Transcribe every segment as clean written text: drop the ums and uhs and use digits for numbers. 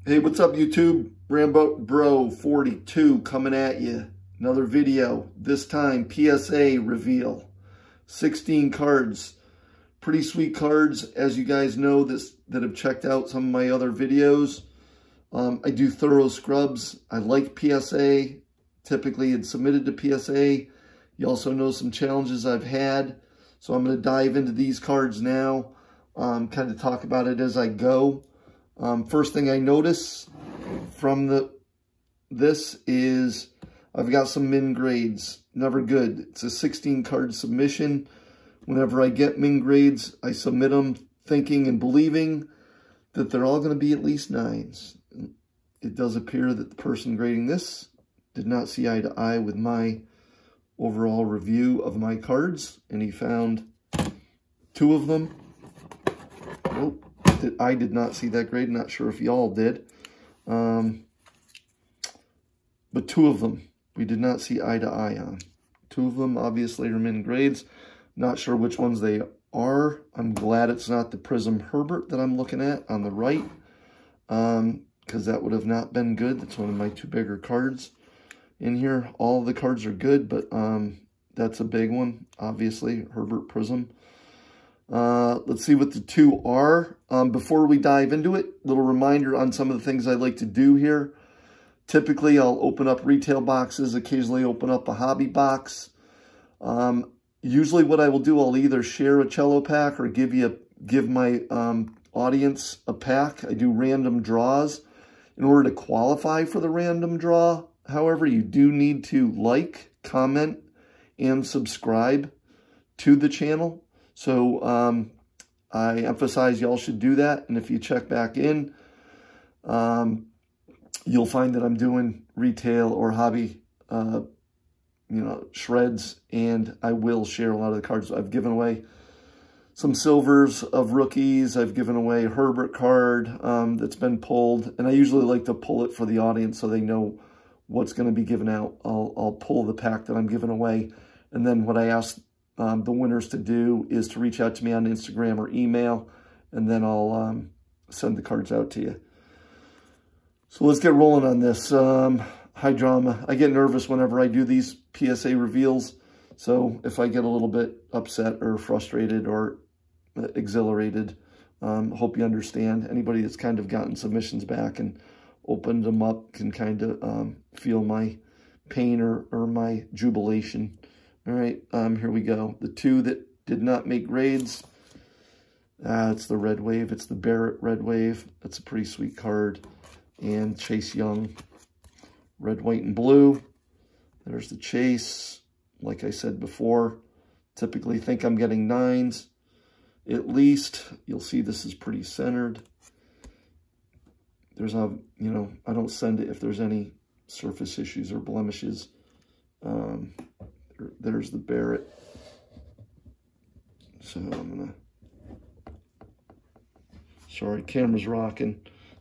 Hey, what's up, YouTube? Burrow 42 coming at you. Another video. This time, PSA reveal. 16 cards. Pretty sweet cards, as you guys know that have checked out some of my other videos. I do thorough scrubs. I like PSA. Typically, it's submitted to PSA. You also know some challenges I've had. So I'm going to dive into these cards now. Kind of talk about it as I go. First thing I notice from this is I've got some min grades. Never good. It's a 16 card submission. Whenever I get min grades, I submit them thinking and believing that they're all going to be at least 9s. It does appear that the person grading this did not see eye to eye with my overall review of my cards, and he found 2 of them. Nope. I did not see that grade. Not sure if y'all did. But 2 of them we did not see eye to eye on. 2 of them obviously are min grades. Not sure which ones they are. I'm glad it's not the Prism Herbert that I'm looking at on the right. Because that would have not been good. That's one of my 2 bigger cards in here. All of the cards are good, but that's a big one. Obviously, Herbert Prism. Let's see what the 2 are. Before we dive into it, little reminder on some of the things I like to do here. Typically, I'll open up retail boxes, occasionally open up a hobby box. Usually what I will do, I'll either share a cello pack or give my audience a pack. I do random draws. In order to qualify for the random draw, however, you do need to like, comment, and subscribe to the channel. So I emphasize y'all should do that. And if you check back in, you'll find that I'm doing retail or hobby, shreds, and I will share a lot of the cards. I've given away some silvers of rookies. I've given away a Herbert card that's been pulled, and I usually like to pull it for the audience so they know what's going to be given out. I'll pull the pack that I'm giving away, and then what I ask the winners to do is to reach out to me on Instagram or email, and then I'll send the cards out to you. So let's get rolling on this. High drama. I get nervous whenever I do these PSA reveals, so if I get a little bit upset or frustrated or exhilarated, hope you understand. Anybody that's kind of gotten submissions back and opened them up can kind of feel my pain or my jubilation. All right, here we go. The 2 that did not make grades. It's the Red Wave. It's the Barrett Red Wave. That's a pretty sweet card. And Chase Young, red, white, and blue. There's the Chase. Like I said before, typically think I'm getting 9s. At least, you'll see this is pretty centered. There's a, I don't send it if there's any surface issues or blemishes. There's the Barrett. So I'm gonna, sorry, camera's rocking,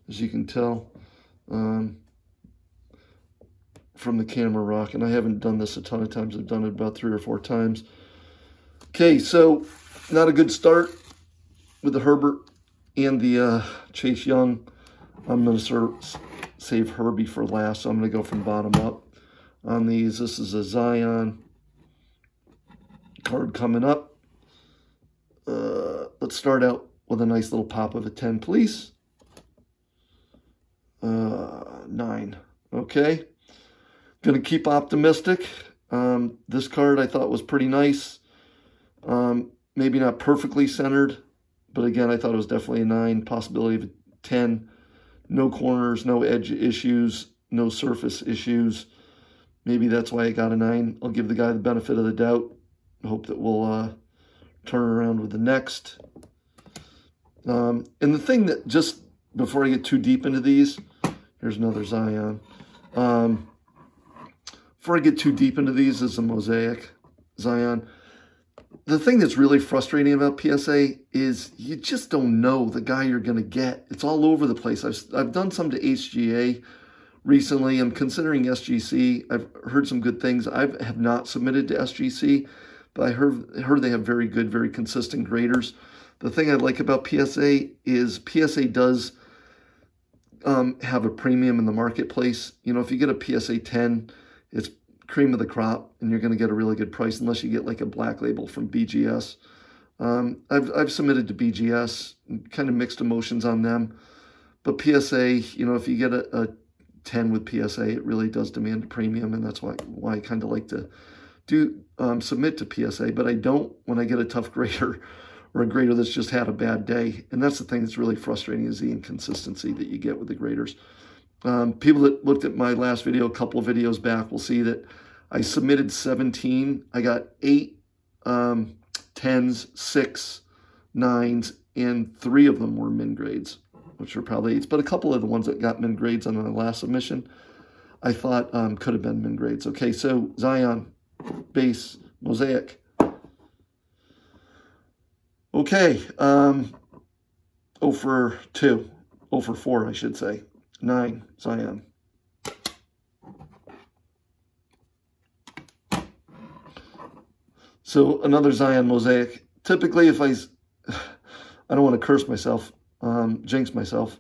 as you can tell, from the camera rocking. I haven't done this a ton of times. I've done it about 3 or 4 times. Okay, so not a good start with the Herbert and the Chase Young. I'm going to save Herbie for last, so I'm going to go from bottom up on these. This is a Zion card coming up. Let's start out with a nice little pop of a 10, please. 9. Okay. Going to keep optimistic. This card I thought was pretty nice. Maybe not perfectly centered, but again, I thought it was definitely a 9, possibility of a 10. No corners, no edge issues, no surface issues. Maybe that's why I got a 9. I'll give the guy the benefit of the doubt. Hope that we'll turn around with the next. And the thing that, just before I get too deep into these, here's another Zion. Before I get too deep into these, is a Mosaic Zion. The thing that's really frustrating about PSA is you just don't know the guy you're going to get. It's all over the place. I've done some to HGA recently. I'm considering SGC. I've heard some good things. I have not submitted to SGC, but I heard they have very good, very consistent graders. The thing I like about PSA is PSA does have a premium in the marketplace. You know, if you get a PSA 10, it's cream of the crop, and you're going to get a really good price unless you get like a black label from BGS. I've submitted to BGS, kind of mixed emotions on them. But PSA, you know, if you get a 10 with PSA, it really does demand a premium, and that's why I kind of like to submit to PSA. But I don't when I get a tough grader or a grader that's just had a bad day. And that's the thing that's really frustrating, is the inconsistency that you get with the graders. People that looked at my last video, a couple of videos back, will see that I submitted 17. I got 8 10s, 6 9s, and 3 of them were min grades, which are probably 8s. But a couple of the ones that got min grades on my last submission, I thought could have been min grades. Okay, so Zion, base, mosaic. Okay, 0 for 2, 0 for 4, I should say. 9, Zion. So another Zion mosaic. Typically, if I don't want to curse myself, jinx myself,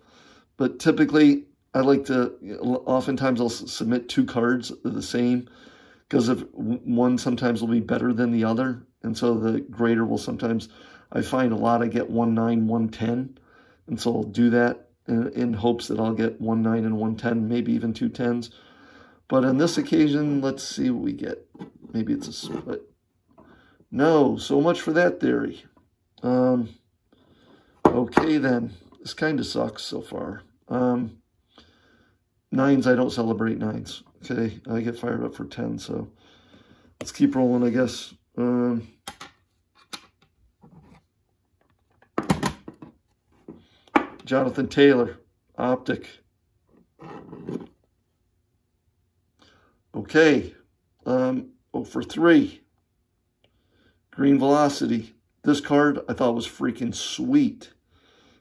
but typically I like to, oftentimes I'll submit 2 cards that are the same, because if one sometimes will be better than the other, and so the grader will sometimes, I find a lot I get 1 9, 1 10, and so I'll do that in hopes that I'll get 1 9 and 1 10, maybe even 2 10s. But on this occasion, let's see what we get. Maybe it's a split. No, so much for that theory. Okay then, this kind of sucks so far. 9s, I don't celebrate 9s. Okay, I get fired up for 10, so let's keep rolling, I guess. Jonathan Taylor, optic. Okay, 0 for 3. Green velocity. This card I thought was freaking sweet.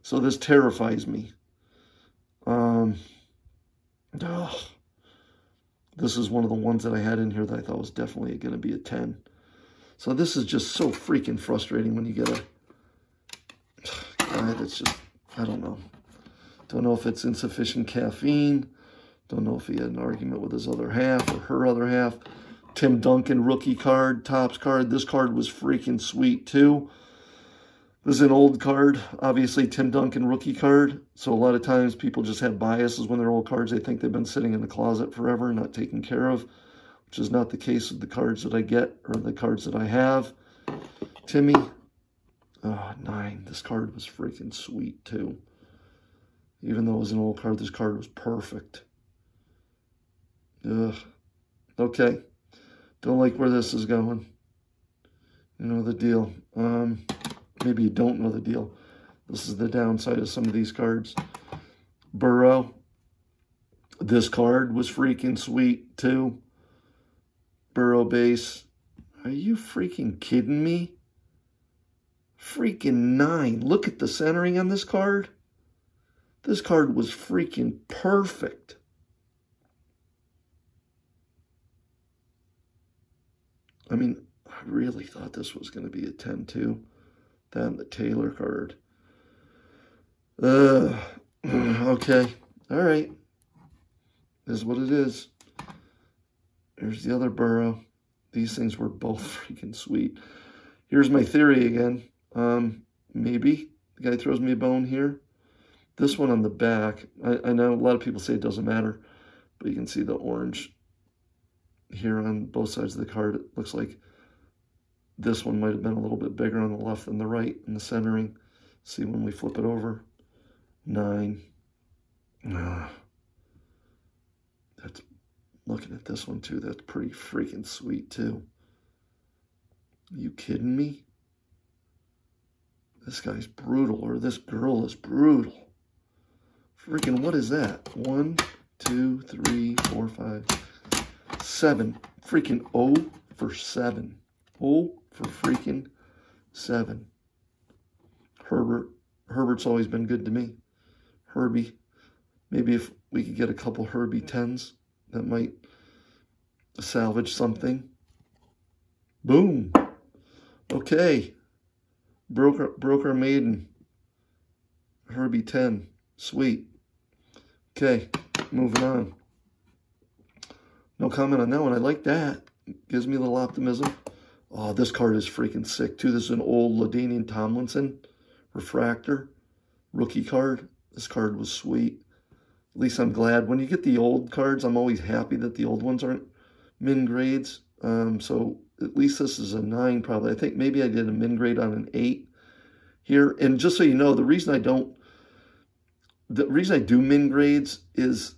So this terrifies me. This is one of the ones that I had in here that I thought was definitely going to be a 10. So this is just so freaking frustrating when you get a guy that's just, I don't know. Don't know if it's insufficient caffeine. Don't know if he had an argument with his other half or her other half. Tim Duncan rookie card, Topps card. This card was freaking sweet too. This is an old card, obviously Tim Duncan rookie card. So a lot of times people just have biases when they're old cards. They think they've been sitting in the closet forever, not taken care of, which is not the case with the cards that I get or the cards that I have. Timmy, 9. This card was freaking sweet too. Even though it was an old card, this card was perfect. Okay. Don't like where this is going. You know the deal. Maybe you don't know the deal. This is the downside of some of these cards. Burrow. This card was freaking sweet too. Burrow base. Are you freaking kidding me? Freaking 9. Look at the centering on this card. This card was freaking perfect. I mean, I really thought this was going to be a 10 too. Then the Taylor card. Okay. All right. This is what it is. Here's the other Burrow. These things were both freaking sweet. Here's my theory again. Maybe the guy throws me a bone here. This one on the back, I know a lot of people say it doesn't matter, but you can see the orange here on both sides of the card. It looks like this one might have been a little bit bigger on the left than the right in the centering. See when we flip it over. 9. That's, looking at this one too, that's pretty freaking sweet too. Are you kidding me? This guy's brutal, or this girl is brutal. Freaking, what is that? 1, 2, 3, 4, 5, 7. Freaking 0 for 7. 0 for freaking 7. Herbert's always been good to me. Herbie. Maybe if we could get a couple Herbie 10s, that might salvage something. Boom. Okay. Broker Maiden. Herbie 10. Sweet. Okay, moving on. No comment on that one. I like that. Gives me a little optimism. Oh, this card is freaking sick, too. This is an old LaDainian Tomlinson refractor rookie card. This card was sweet. At least I'm glad. When you get the old cards, I'm always happy that the old ones aren't min grades. So at least this is a 9 probably. I think maybe I did a min grade on an 8 here. And just so you know, the reason I do min grades is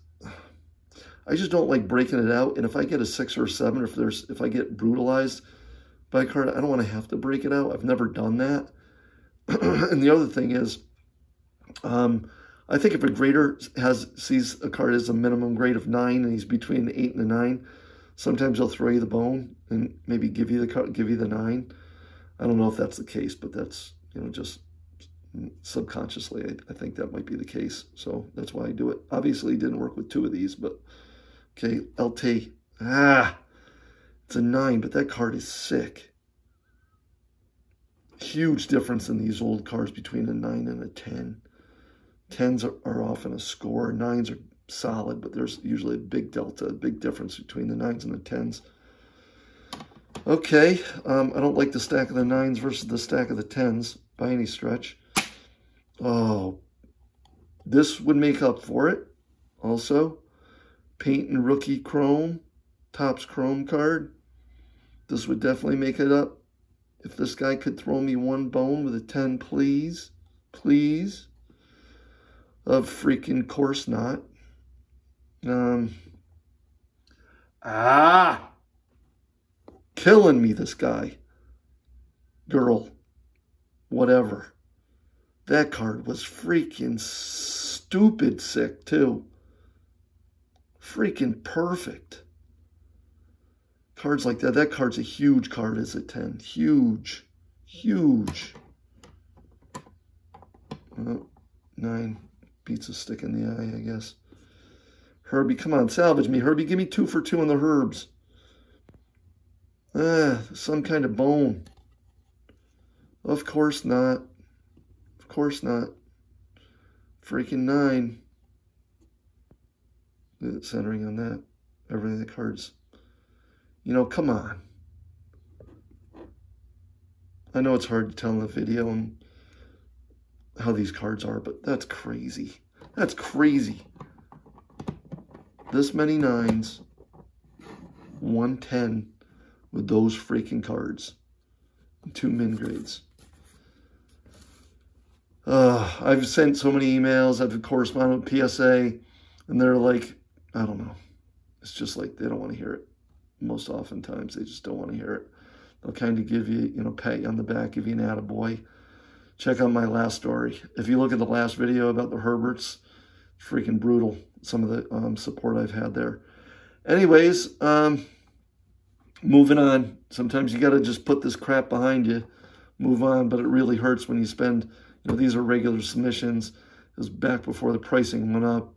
I just don't like breaking it out. And if I get a 6 or a 7, or if I get brutalized by a card, I don't want to have to break it out. I've never done that. And the other thing is, I think if a grader sees a card as a minimum grade of 9 and he's between an 8 and a 9, sometimes they'll throw you the bone and maybe give you the 9. I don't know if that's the case, but that's, you know, just subconsciously, I think that might be the case. So that's why I do it. Obviously, it didn't work with 2 of these, but okay, LT. It's a 9, but that card is sick. Huge difference in these old cards between a 9 and a 10. 10s are often a score. 9s are solid, but there's usually a big delta, a big difference between the 9s and the 10s. Okay, I don't like the stack of the 9s versus the stack of the 10s by any stretch. Oh, this would make up for it. Also, paint and rookie chrome, Topps chrome card. This would definitely make it up. If this guy could throw me one bone with a 10, please. Please. Of freaking course not. Killing me, this guy. Girl. Whatever. That card was freaking stupid sick, too. Freaking perfect. Cards like that. That card's a huge card as a 10. Huge. Huge. 9 beats a stick in the eye, I guess. Herbie, come on, salvage me. Herbie, give me 2 for 2 on the Herbs. Some kind of bone. Of course not. Of course not. Freaking 9. Centering on that. Everything the cards. You know, come on. I know it's hard to tell in the video and how these cards are, but that's crazy. That's crazy. This many 9s, 110 with those freaking cards. 2 min grades. I've sent so many emails. I've corresponded with PSA, and they're like, I don't know. It's just like they don't want to hear it. Most oftentimes, they just don't want to hear it. They'll kind of give you, you know, pat you on the back, give you an attaboy. Check out my last story. If you look at the last video about the Herberts, freaking brutal. Some of the support I've had there. Anyways, moving on. Sometimes you got to just put this crap behind you, move on, but it really hurts when you spend, you know, these are regular submissions. It was back before the pricing went up.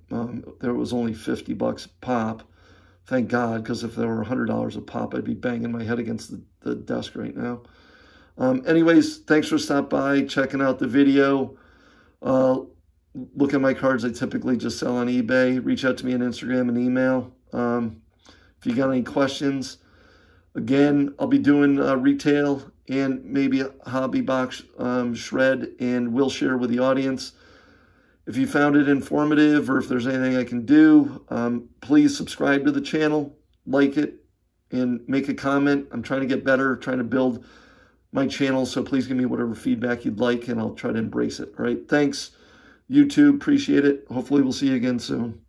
There was only $50 a pop. Thank God, because if there were $100 a pop, I'd be banging my head against the desk right now. Anyways, thanks for stopping by, checking out the video. Look at my cards. I typically just sell on eBay. Reach out to me on Instagram and email. If you got any questions, again, I'll be doing retail and maybe a hobby box shred, and we'll share with the audience. If you found it informative or if there's anything I can do, please subscribe to the channel, like it, and make a comment. I'm trying to get better, trying to build my channel, so please give me whatever feedback you'd like, and I'll try to embrace it. All right, thanks, YouTube. Appreciate it. Hopefully we'll see you again soon.